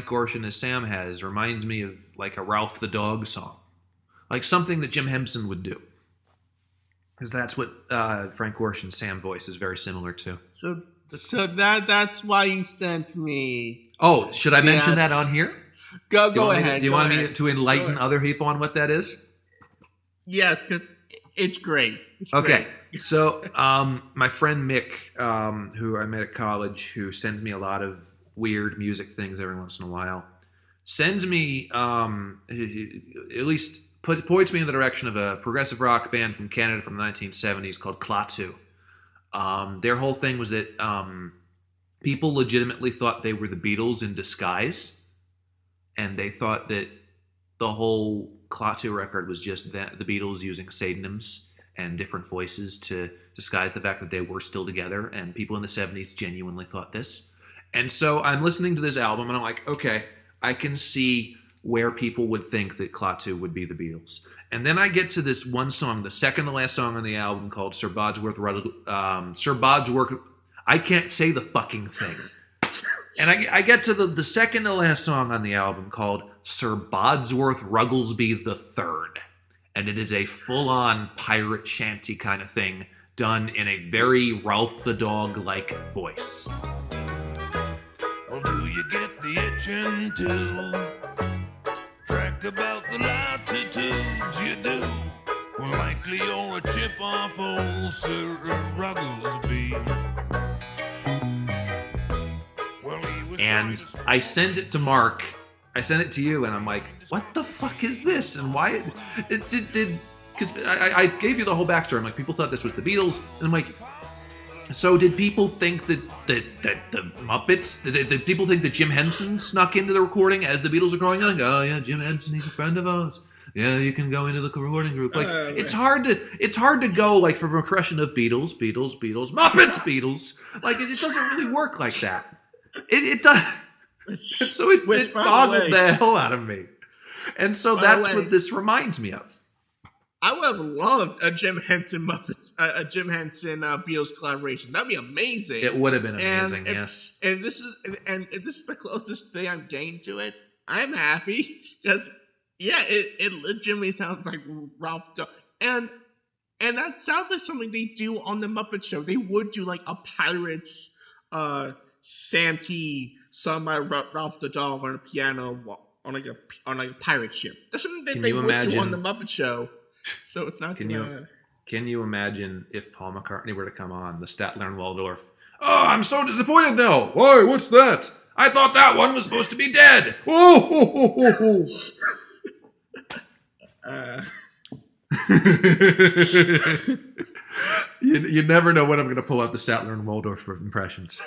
Gorshin as Sam has reminds me of like a Rowlf the Dog song, like something that Jim Henson would do, because that's what Frank Gorshin's Sam voice is very similar to. So that's why you sent me. Oh, should I mention that on here? Go ahead. Do you want me to enlighten other people on what that is? Yes, because it's great. Okay. So my friend Mick, who I met at college, who sends me a lot of weird music things every once in a while, sends me, at least points me in the direction of a progressive rock band from Canada from the 1970s called Klaatu. Their whole thing was that people legitimately thought they were the Beatles in disguise, and they thought that the whole Klaatu record was just the Beatles using pseudonyms and different voices to disguise the fact that they were still together, and people in the 70s genuinely thought this. And so I'm listening to this album, and I'm like, okay, I can see where people would think that Klaatu would be the Beatles. And then I get to this one song, the second to last song on the album, called Sir Bodsworth. I can't say the fucking thing. And I get to the second to last song on the album called Sir Bodsworth Rugglesby the Third. And it is a full-on pirate shanty kind of thing done in a very Rowlf the Dog-like voice. Well, do you get the itching too? Track about the latitudes you do. Well, likely you're a chip off old Sir Rugglesby. And I sent it to Mark. I sent it to you, and I'm like, what the fuck is this? And why it did because I gave you the whole backstory. I'm like, people thought this was the Beatles, and I'm like, so did people think that the Muppets, did people think that Jim Henson snuck into the recording as the Beatles are growing up? Like, oh yeah, Jim Henson, he's a friend of ours. Yeah, you can go into the recording group. Like, it's hard to go like from a crushing of Beatles, Muppets, Beatles. Like, it doesn't really work like that. It does. So it boggled the hell out of me. And so that's what this reminds me of. I would have loved a Jim Henson Beatles collaboration. That'd be amazing. It would have been amazing, yes. And this is the closest thing I'm getting to it. I'm happy because it legitimately sounds like Rowlf. And that sounds like something they do on the Muppet Show. They would do like a pirates Santee sung by Rowlf the Dog on a piano on a pirate ship. That's something that they would do on the Muppet Show. So it's not. Can you imagine if Paul McCartney were to come on the Statler and Waldorf? Oh, I'm so disappointed now. Why? What's that? I thought that one was supposed to be dead. Oh. You never know when I'm going to pull out the Statler and Waldorf impressions.